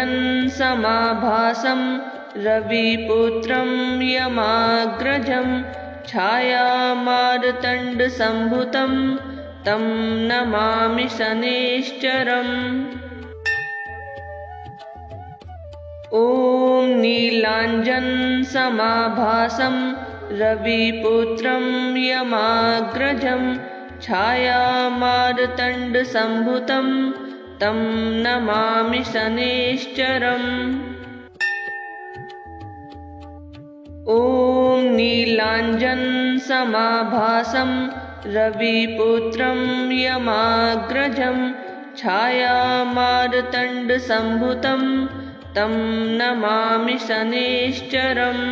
रविपुत्रं यमाग्रजं छायामार्तण्डसम्भुतं तं नमामि शनैश्चरम्। ॐ नीलाञ्जनसमाभासं रविपुत्रं यमाग्रजं छायामार्तण्डसम्भुतं तं नमामि शनैश्चरम्। ॐ नीलाञ्जनसमाभासं रविपुत्रं यमाग्रजं छायामार्तण्डसम्भुतं तं नमामि शनैश्चरम्।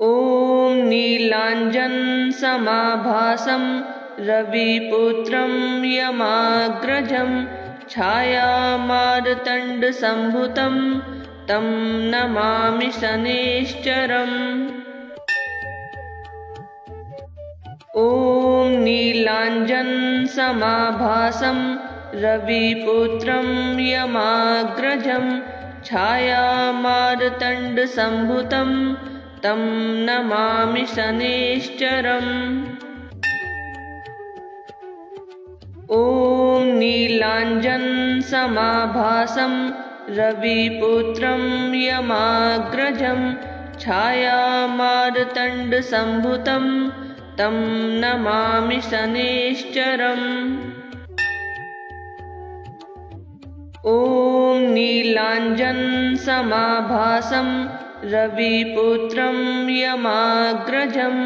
ॐ नीलाञ्जनसमाभासं रविपुत्रं यमाग्रजं छायामार्तण्डसम्भुतं तं नमामि शनैश्चरम्। ॐ नीलाञ्जनसमाभासं रविपुत्रं यमाग्रजं छायामार्तण्डसम्भुतं तं नमामि शनैश्चरम्। ॐ नीलाञ्जनसमाभासं रविपुत्रं यमाग्रजं छायामार्तण्डसम्भुतं तं नमामि शनैश्चरम्। ॐ नीलाञ्जनसमाभासं रविपुत्रं यमाग्रजं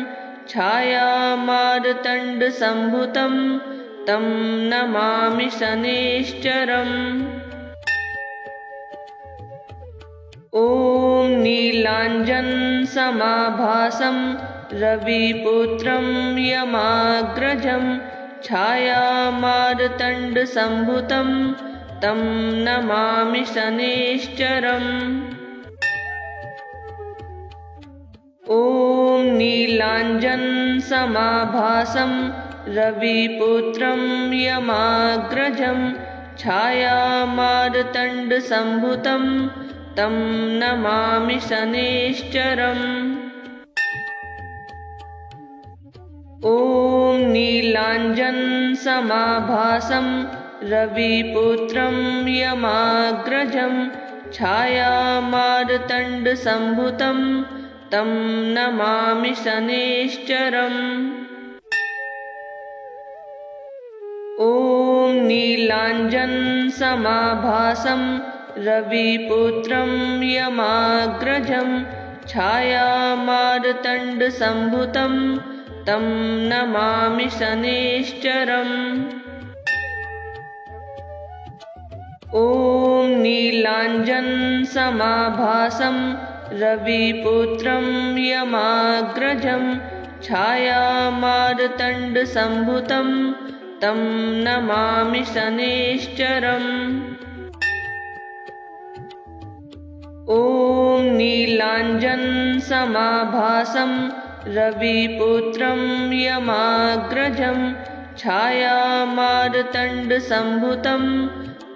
छायामार्तण्डसम्भुतं तं नमामि शनैश्चरम्। ॐ नीलाञ्जनसमाभासं रविपुत्रं यमाग्रजं छायामार्तण्डसम्भुतं तं नमामि शनैश्चरम्। ॐ नीलाञ्जनसमाभासं रविपुत्रं यमाग्रजं छायामार्तण्डसम्भुतं तं नमामि शनैश्चरम्। ॐ नीलाञ्जनसमाभासं रविपुत्रं यमाग्रजं छायामार्तण्डसम्भुतं तं नमामि शनैश्चरम्। ॐ नीलाञ्जनसमाभासं रविपुत्रं यमाग्रजं छायामार्तण्डसम्भुतं तं नमामि शनैश्चरम्। ॐ नीलाञ्जनसमाभासं रविपुत्रं यमाग्रजं छायामार्तण्डसम्भुतं तं नमामि शनैश्चरम्। ॐ नीलाञ्जनसमाभासं रविपुत्रं यमाग्रजं छायामार्तण्डसम्भुतं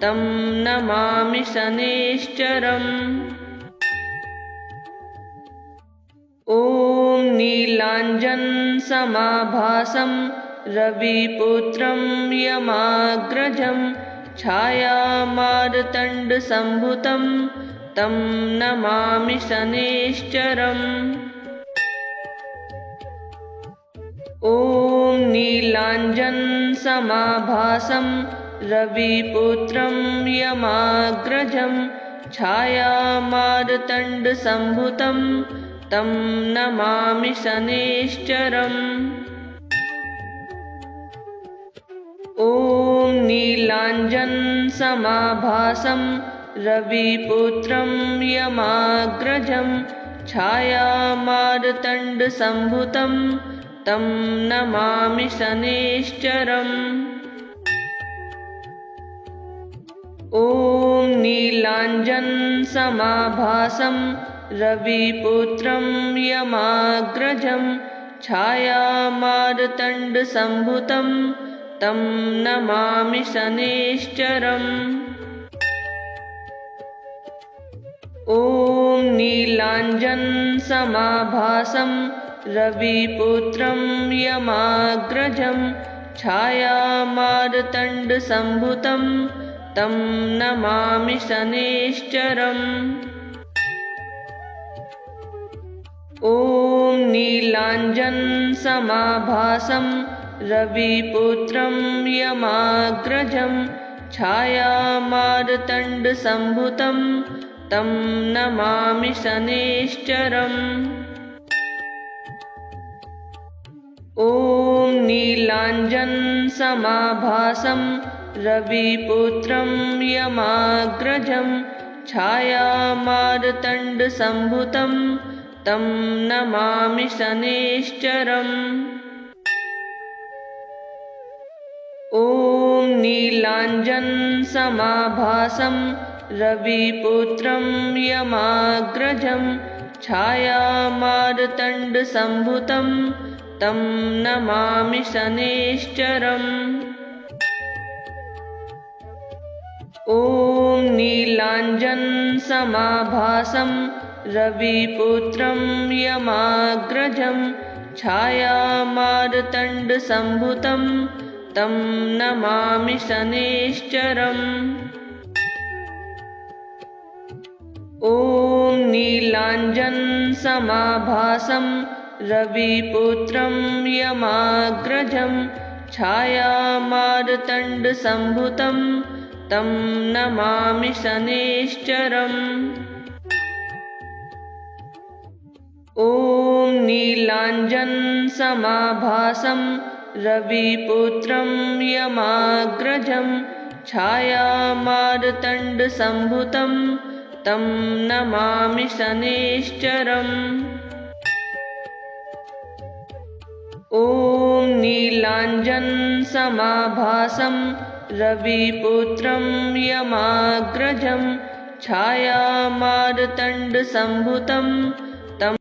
तं नमामि शनैश्चरम्। ॐ नीलाञ्जनसमाभासं रविपुत्रं यमाग्रजं छायामार्तण्डसम्भुतं तं नमामि शनैश्चरम्। ॐ नीलाञ्जनसमाभासं रविपुत्रं यमाग्रजं छायामार्तण्डसम्भुतं तं नमामि शनैश्चरम्। ॐ नीलाञ्जनसमाभासं रविपुत्रं यमाग्रजं छायामार्तण्डसम्भुतं तं नमामि शनैश्चरम्। ॐ नीलाञ्जनसमाभासं रविपुत्रं यमाग्रजं छायामार्तण्डसम्भुतं तं नमामि शनैश्चरम्। ॐ नीलाञ्जनसमाभासं रविपुत्रं यमाग्रजं छायामार्तण्डसम्भुतं तं नमामि शनैश्चरम्। ॐ नीलाञ्जनसमाभासं रविपुत्रं यमाग्रजं छायामार्तण्डसम्भुतं तं नमामि शनैश्चरम्। ॐ नीलाञ्जनसमाभासं रविपुत्रं यमाग्रजं छायामार्तण्डसम्भुतं तं नमामि शनैश्चरम्। ॐ नीलाञ्जनसमाभासं रविपुत्रं यमाग्रजं छायामार्तण्डसम्भुतं तं नमामि शनैश्चरम्। ॐ नीलाञ्जनसमाभासं रविपुत्रं यमाग्रजं छायामार्तण्डसम्भुतं तं नमामि शनैश्चरम्। ॐ नीलाञ्जनसमाभासं रविपुत्रं यमाग्रजं छायामार्तण्डसम्भुतं तं नमामि शनैश्चरम्। ॐ नीलाञ्जनसमाभासं रविपुत्रं यमाग्रजं छायामार्तण्डसम्भुतं तं नमामि शनैश्चरम्। ॐ नीलाञ्जनसमाभासं रविपुत्रं यमाग्रजं छायामार्तण्डसम्भुतं